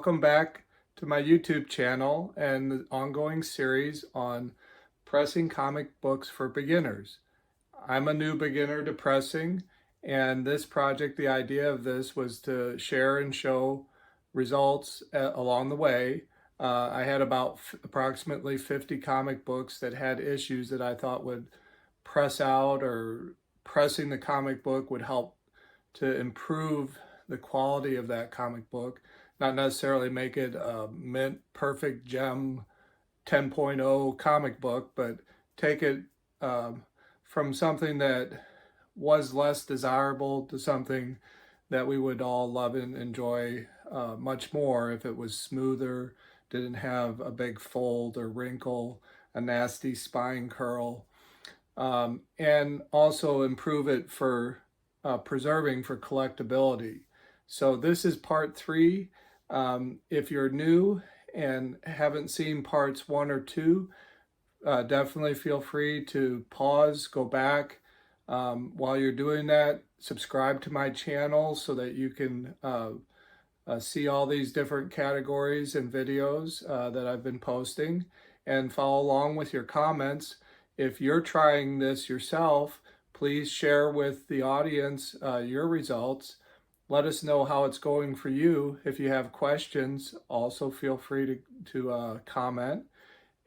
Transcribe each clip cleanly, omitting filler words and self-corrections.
welcome back to my YouTube channel and the ongoing series on pressing comic books for beginners. I'm a new beginner to pressing, and this project, the idea of this was to share and show results along the way. I had about approximately 50 comic books that had issues that I thought would press out, or pressing the comic book would help to improve the quality of that comic book, not necessarily make it a mint perfect gem 10.0 comic book, but take it from something that was less desirable to something that we would all love and enjoy much more if it was smoother, didn't have a big fold or wrinkle, a nasty spine curl, and also improve it for preserving for collectability. So this is part 3. If you're new and haven't seen parts 1 or 2, definitely feel free to pause, go back. While you're doing that, subscribe to my channel so that you can see all these different categories and videos that I've been posting, and follow along with your comments. If you're trying this yourself, please share with the audience your results. Let us know how it's going for you. If you have questions, also feel free to comment.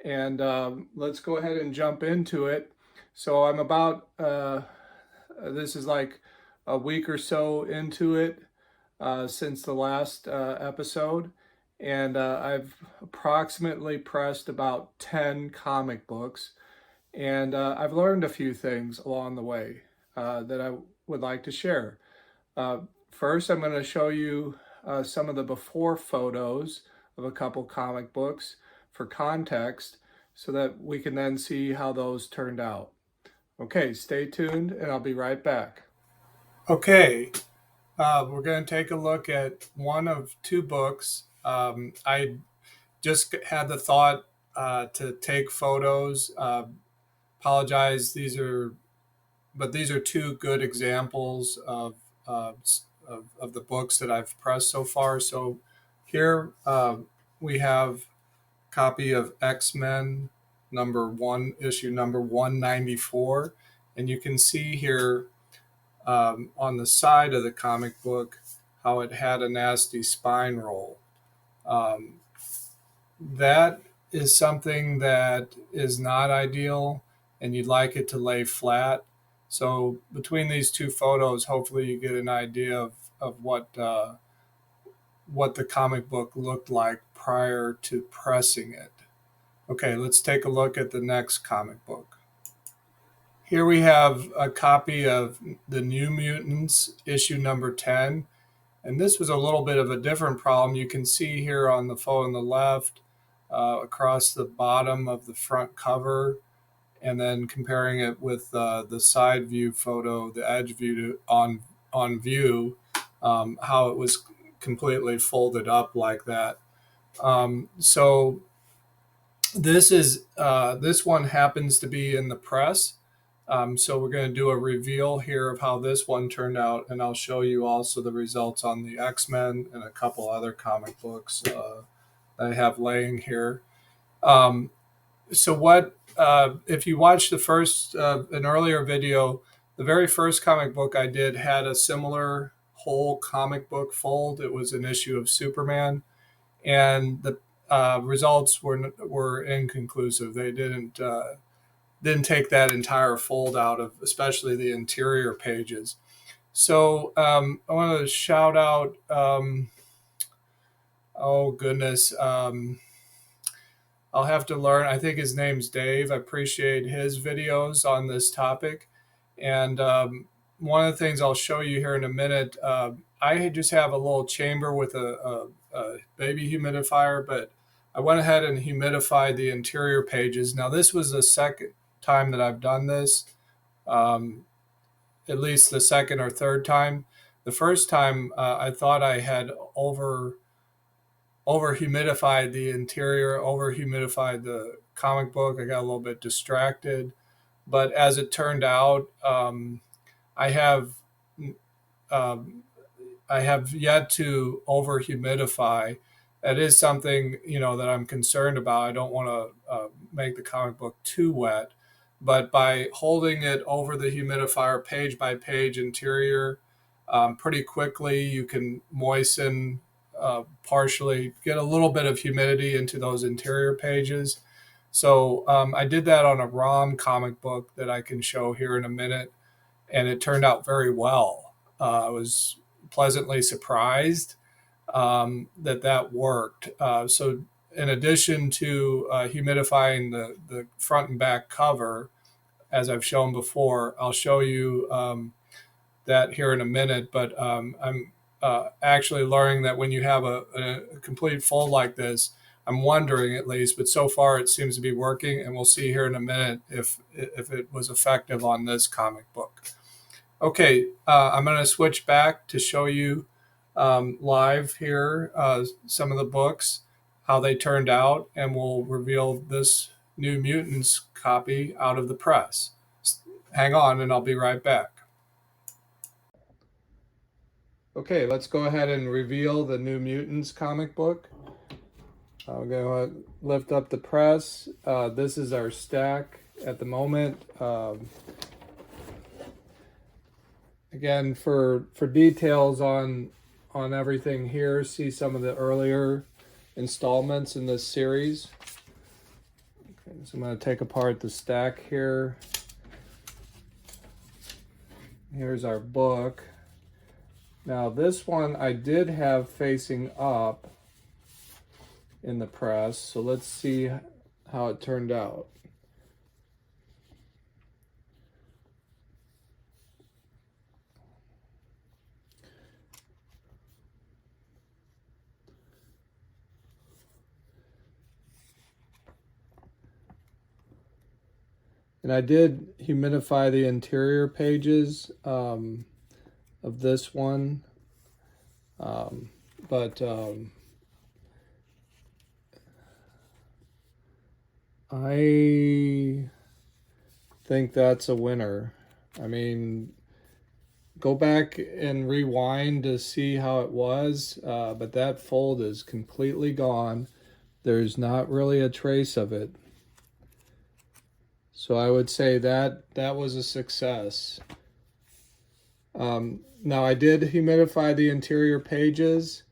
And let's go ahead and jump into it. So I'm about, this is like a week or so into it since the last episode. And I've approximately pressed about 10 comic books. And I've learned a few things along the way that I would like to share. First, I'm going to show you some of the before photos of a couple comic books for context, so that we can then see how those turned out. Okay, stay tuned and I'll be right back. Okay, we're going to take a look at one of 2 books. I just had the thought to take photos. Apologize, these are 2 good examples of the books that I've pressed so far. So here we have a copy of X-Men number 1, issue number 194, and you can see here on the side of the comic book how it had a nasty spine roll. That is something that is not ideal, and you'd like it to lay flat. So between these 2 photos, hopefully you get an idea of what the comic book looked like prior to pressing it. Okay, let's take a look at the next comic book. Here we have a copy of The New Mutants, issue number 10. And this was a little bit of a different problem. You can see here on the photo on the left, across the bottom of the front cover, and then comparing it with the side view photo, the edge view on view, how it was completely folded up like that. So this one happens to be in the press. So we're going to do a reveal here of how this one turned out, and I'll show you also the results on the X-Men and a couple other comic books that I have laying here. So what, if you watched the first, an earlier video, the very first comic book I did had a similar whole comic book fold. It was an issue of Superman, and the results were inconclusive. They didn't take that entire fold out of, especially the interior pages. So I want to shout out, oh goodness, I'll have to learn. I think his name's Dave. I appreciate his videos on this topic. And one of the things I'll show you here in a minute, I just have a little chamber with a baby humidifier, but I went ahead and humidified the interior pages. Now this was the second time that I've done this, at least the second or third time. The first time I thought I had over humidified the interior, over humidified the comic book. I got a little bit distracted, but as it turned out, I have yet to over humidify. That is something, that I'm concerned about. I don't want to make the comic book too wet, but by holding it over the humidifier page by page interior, pretty quickly you can moisten, partially get a little bit of humidity into those interior pages. So I did that on a ROM comic book that I can show here in a minute, and it turned out very well. I was pleasantly surprised that worked. So in addition to humidifying the front and back cover, as I've shown before, I'll show you that here in a minute, but I'm actually learning that when you have a complete fold like this, I'm wondering at least, but so far it seems to be working, and we'll see here in a minute if it was effective on this comic book. Okay, I'm going to switch back to show you live here some of the books, how they turned out, and we'll reveal this New Mutants copy out of the press. Hang on, and I'll be right back. Okay, let's go ahead and reveal the New Mutants comic book. I'm going to lift up the press. This is our stack at the moment. Again, for details on everything here, see some of the earlier installments in this series. Okay, so I'm going to take apart the stack here. Here's our book. Now this one I did have facing up in the press, so let's see how it turned out. And I did humidify the interior pages of this one, but I think that's a winner. I mean, go back and rewind to see how it was, but that fold is completely gone. There's not really a trace of it. So I would say that was a success. Now I did humidify the interior pages,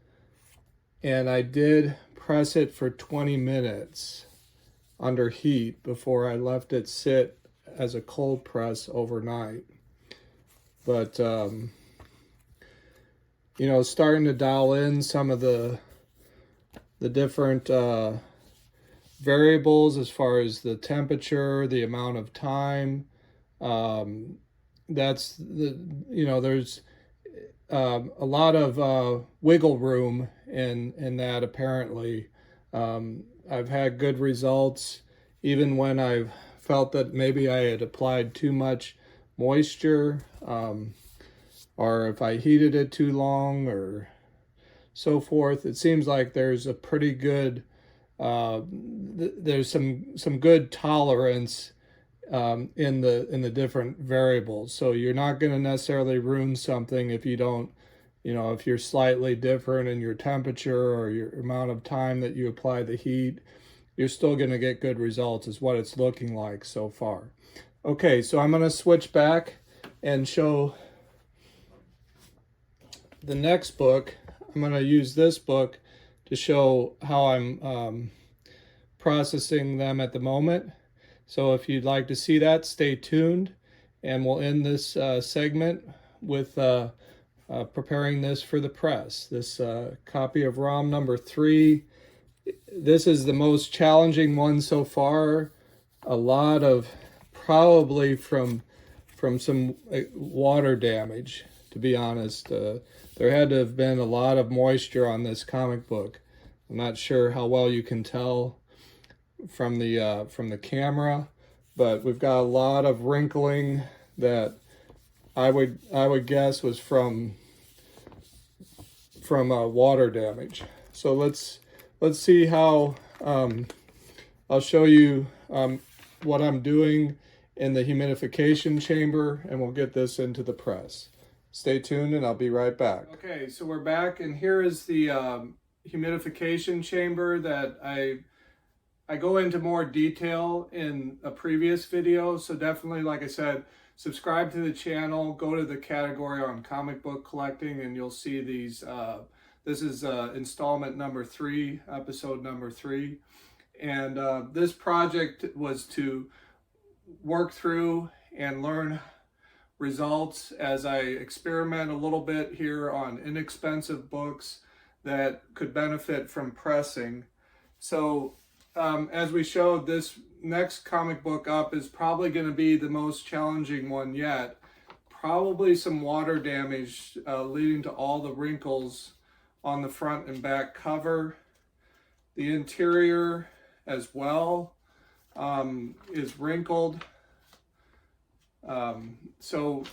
and I did press it for 20 minutes under heat before I left it sit as a cold press overnight. But starting to dial in some of the different variables as far as the temperature, the amount of time. That's there's a lot of wiggle room in that apparently. I've had good results even when I've felt that maybe I had applied too much moisture, or if I heated it too long or so forth. It seems like there's a pretty good there's some good tolerance in the different variables. So you're not going to necessarily ruin something if you don't, if you're slightly different in your temperature or your amount of time that you apply the heat, you're still going to get good results is what it's looking like so far. Okay, so I'm going to switch back and show the next book. I'm going to use this book to show how I'm processing them at the moment. So if you'd like to see that, stay tuned, and we'll end this segment with preparing this for the press. This copy of ROM number 3. This is the most challenging one so far. A lot of probably from some water damage, to be honest. There had to have been a lot of moisture on this comic book. I'm not sure how well you can tell from the camera, but we've got a lot of wrinkling that I would guess was from water damage. So let's see how I'll show you what I'm doing in the humidification chamber, and we'll get this into the press. Stay tuned and I'll be right back. Okay, so we're back, and here is the humidification chamber that I go into more detail in a previous video. So definitely, like I said, subscribe to the channel, go to the category on comic book collecting, and you'll see these. This is installment number 3, episode number 3. And this project was to work through and learn results as I experiment a little bit here on inexpensive books that could benefit from pressing. So as we showed, this next comic book up is probably going to be the most challenging one yet. Probably some water damage leading to all the wrinkles on the front and back cover. The interior as well is wrinkled. So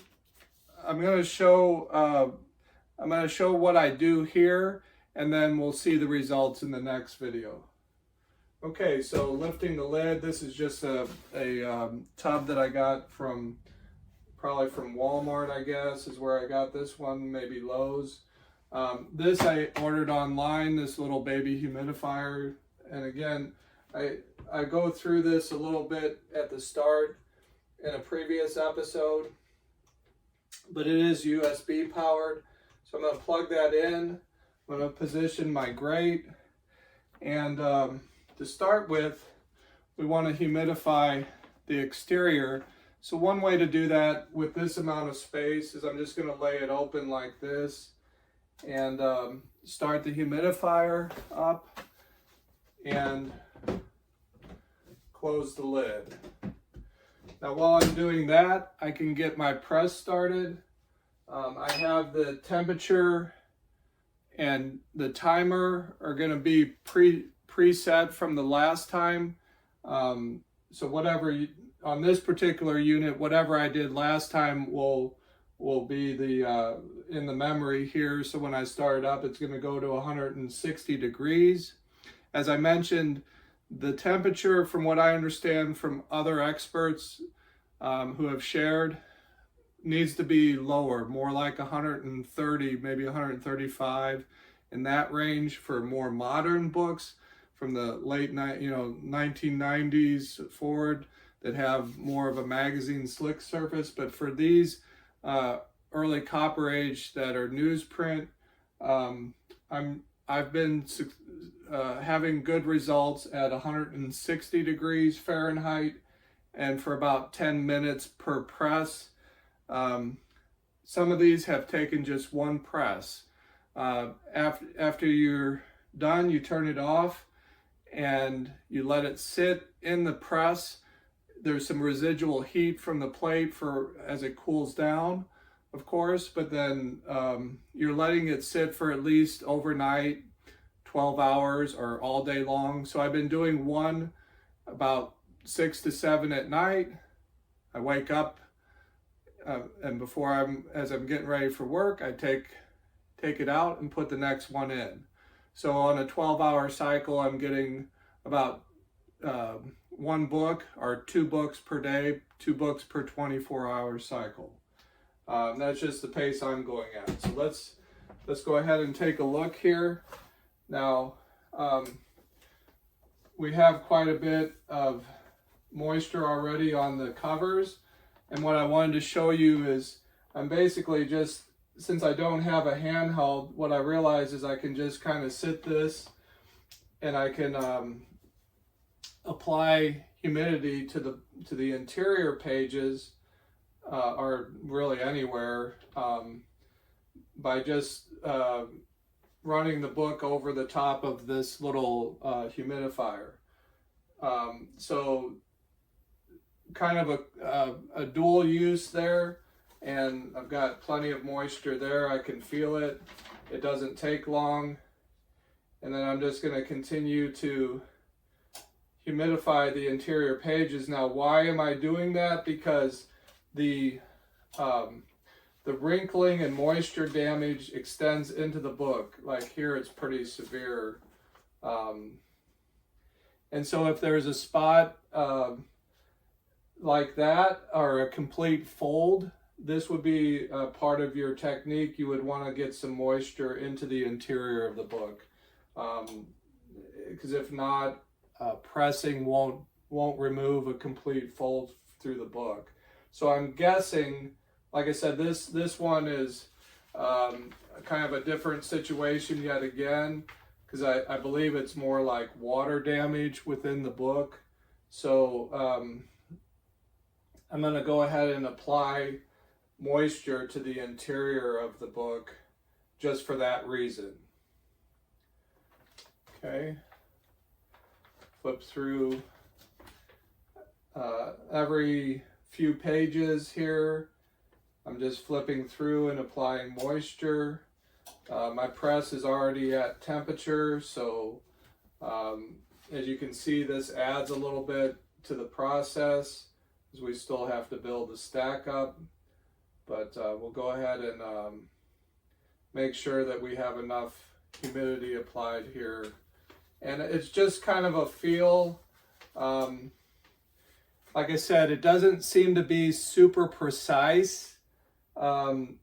I'm going to show what I do here, and then we'll see the results in the next video. Okay, so lifting the lid. This is just a tub that I got probably from Walmart, I guess, is where I got this one, maybe Lowe's. This I ordered online, this little baby humidifier. And again, I go through this a little bit at the start in a previous episode, but it is USB powered. So I'm going to plug that in. I'm going to position my grate, and to start with, we want to humidify the exterior. So one way to do that with this amount of space is I'm just going to lay it open like this and start the humidifier up and close the lid. Now while I'm doing that, I can get my press started. I have the temperature and the timer are going to be preset from the last time. So whatever on this particular unit, whatever I did last time will be the in the memory here. So when I start up, it's going to go to 160 degrees. As I mentioned, the temperature, from what I understand from other experts who have shared, needs to be lower, more like 130, maybe 135, in that range for more modern books from the late 1990s forward that have more of a magazine slick surface. But for these early Copper Age that are newsprint, I've been having good results at 160 degrees Fahrenheit and for about 10 minutes per press. Some of these have taken just one press. After you're done, you turn it off and you let it sit in the press. There's some residual heat from the plate as it cools down, of course, but then you're letting it sit for at least overnight, 12 hours or all day long. So I've been doing one about 6 to 7 at night. I wake up and as I'm getting ready for work, I take it out and put the next one in. So on a 12-hour cycle, I'm getting about 1 book or 2 books per day, 2 books per 24-hour cycle. That's just the pace I'm going at. So let's go ahead and take a look here. Now, we have quite a bit of moisture already on the covers. And what I wanted to show you is I'm basically just, since I don't have a handheld, what I realize is I can just kind of sit this and I can apply humidity to the interior pages or really anywhere by just running the book over the top of this little humidifier. So kind of a dual use there, and I've got plenty of moisture there. I can feel it. It doesn't take long. And then I'm just going to continue to humidify the interior pages. Now, why am I doing that? Because the wrinkling and moisture damage extends into the book. Like here, it's pretty severe. And so if there's a spot like that or a complete fold, this would be part of your technique. You would want to get some moisture into the interior of the book. because if not, pressing won't remove a complete fold through the book. So I'm guessing, like I said, this one is kind of a different situation yet again, because I believe it's more like water damage within the book. So I'm going to go ahead and apply moisture to the interior of the book just for that reason. Okay, flip through every few pages here. I'm just flipping through and applying moisture. My press is already at temperature, so as you can see, this adds a little bit to the process, as we still have to build the stack up. But we'll go ahead and make sure that we have enough humidity applied here. And it's just kind of a feel. Like I said, it doesn't seem to be super precise. And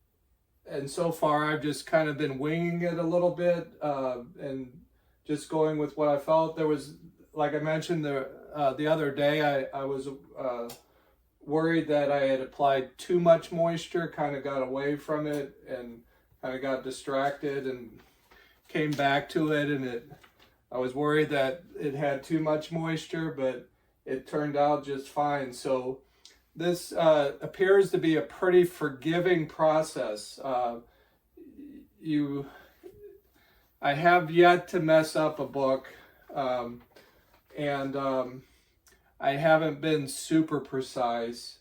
so far I've just kind of been winging it a little bit and just going with what I felt. There was, like I mentioned the other day, I was worried that I had applied too much moisture, kind of got away from it and kind of got distracted and came back to it, and I was worried that it had too much moisture, but it turned out just fine. So this appears to be a pretty forgiving process. I have yet to mess up a book, and I haven't been super precise.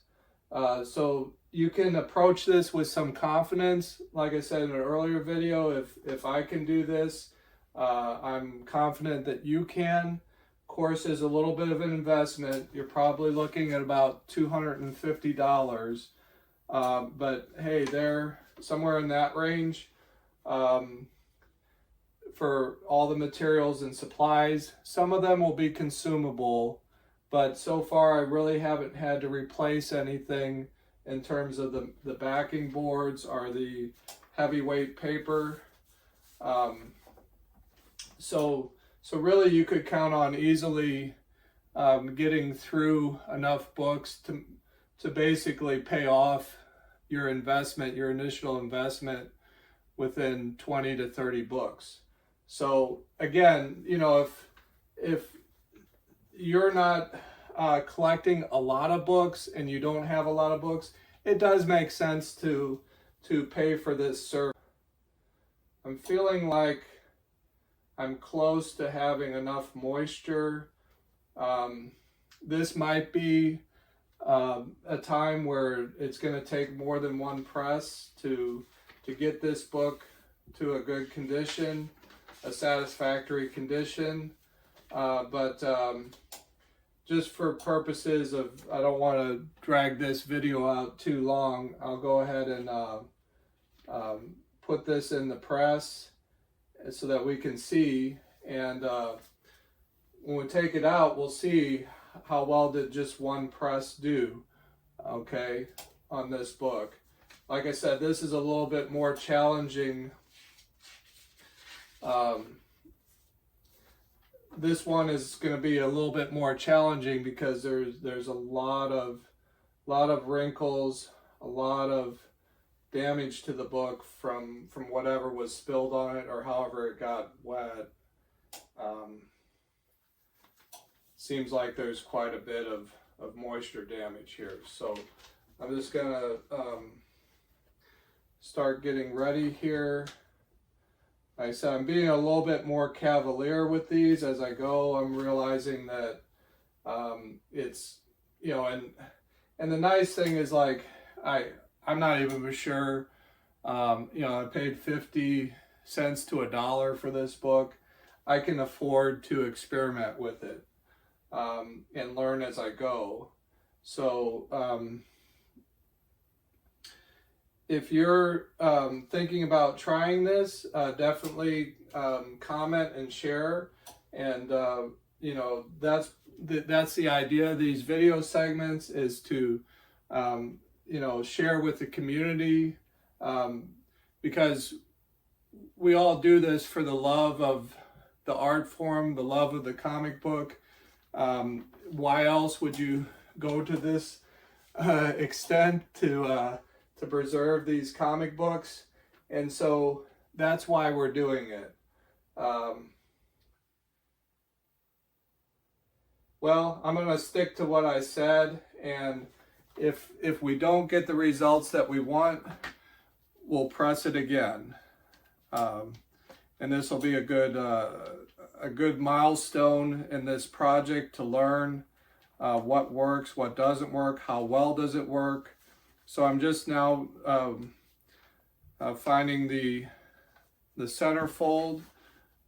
So you can approach this with some confidence. Like I said in an earlier video, if I can do this, I'm confident that you can. Course is a little bit of an investment. You're probably looking at about $250, but hey, they're somewhere in that range for all the materials and supplies. Some of them will be consumable, but so far I really haven't had to replace anything in terms of the backing boards or the heavyweight paper. So really you could count on easily getting through enough books to basically pay off your investment, your initial investment, within 20 to 30 books. So again, you know, if you're not collecting a lot of books and you don't have a lot of books, it does make sense to pay for this service. I'm feeling like I'm close to having enough moisture. This might be a time where it's going to take more than one press to get this book to a good condition, a satisfactory condition. But just for purposes of, I don't want to drag this video out too long, I'll go ahead and put this in the press so that we can see, and when we take it out, we'll see how well did just one press do, okay, on this book. Like I said, this is a little bit more challenging. This one is going to be a little bit more challenging because there's a lot of wrinkles, a lot of damage to the book from whatever was spilled on it or however it got wet. Seems like there's quite a bit of moisture damage here. So I'm just gonna start getting ready here. Like I said, I'm being a little bit more cavalier with these as I go. I'm realizing that it's, you know, and the nice thing is, like, I'm not even sure, you know, I paid 50 cents to $1 for this book. I can afford to experiment with it and learn as I go. So if you're thinking about trying this, definitely comment and share. And you know, that's the idea of these video segments, is to you know, share with the community, because we all do this for the love of the art form, the love of the comic book. Why else would you go to this extent to preserve these comic books? And so that's why we're doing it. Well, I'm going to stick to what I said, and if we don't get the results that we want, we'll press it again. And this will be a good milestone in this project to learn what works, what doesn't work, how well does it work. So I'm just now finding the center fold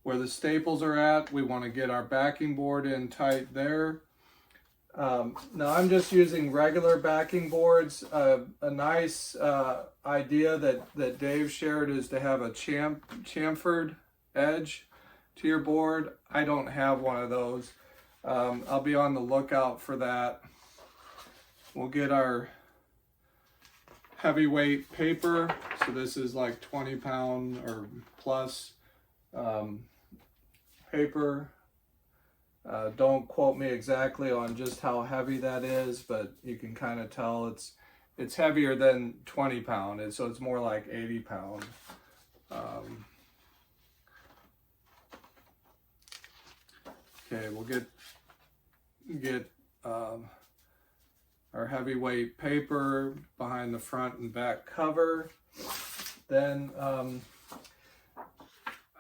where the staples are at. We want to get our backing board in tight there. Now I'm just using regular backing boards. A nice idea that Dave shared is to have a chamfered edge to your board. I don't have one of those. I'll be on the lookout for that. We'll get our heavyweight paper. So this is like 20-pound or plus paper. Don't quote me exactly on just how heavy that is, but you can kind of tell it's heavier than 20-pound, and so it's more like 80-pound. Okay, we'll get our heavyweight paper behind the front and back cover. Then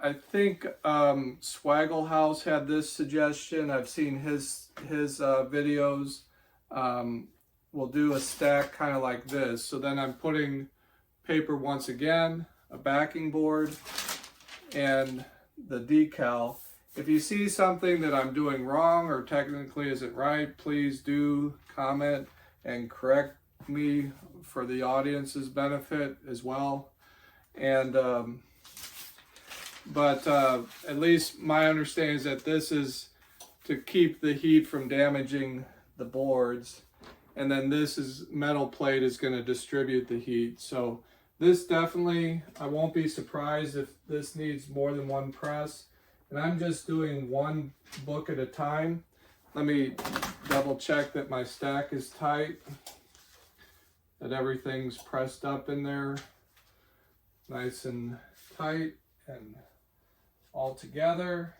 I think Swaggle House had this suggestion. I've seen his videos. We'll do a stack kind of like this. So then I'm putting paper once again, a backing board, and the decal. If you see something that I'm doing wrong or technically isn't right, please do comment and correct me for the audience's benefit as well. And but at least my understanding is that this is to keep the heat from damaging the boards, and then this is metal plate is going to distribute the heat. So this definitely, I won't be surprised if this needs more than one press. And I'm just doing one book at a time. Let me double check that my stack is tight, that everything's pressed up in there nice and tight and all together.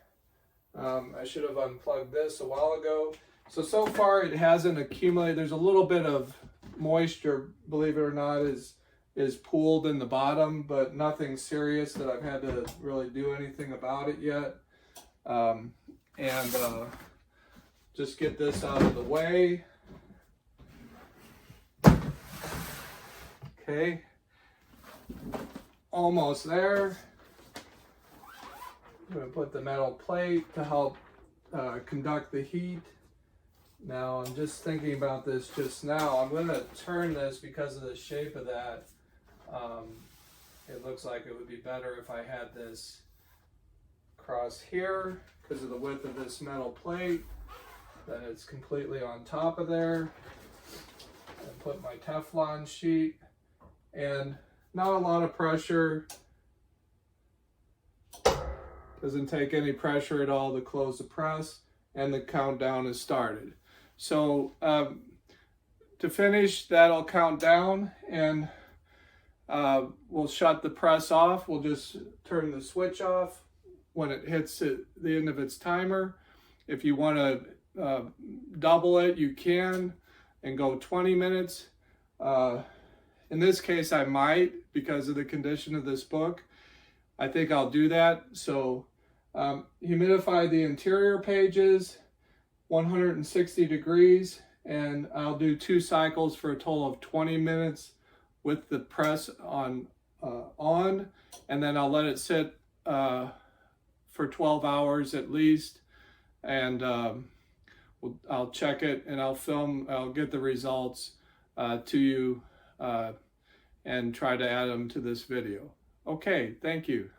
I should have unplugged this a while ago. So far it hasn't accumulated. There's a little bit of moisture, believe it or not, is pooled in the bottom, but nothing serious that I've had to really do anything about it yet. Just get this out of the way. Okay, almost there. I'm going to put the metal plate to help conduct the heat. Now I'm just thinking about this just now. I'm going to turn this because of the shape of that. It looks like it would be better if I had this across here because of the width of this metal plate. Then it's completely on top of there. And put my Teflon sheet, and not a lot of pressure. Doesn't take any pressure at all to close the press, and the countdown is started. So to finish, that'll count down, and we'll shut the press off. We'll just turn the switch off when it hits the end of its timer. If you want to double it, you can, and go 20 minutes. In this case, I might, because of the condition of this book. I think I'll do that. So humidify the interior pages, 160 degrees, and I'll do 2 cycles for a total of 20 minutes with the press on, and then I'll let it sit for 12 hours at least, and I'll check it, and I'll get the results to you and try to add them to this video. Okay, thank you.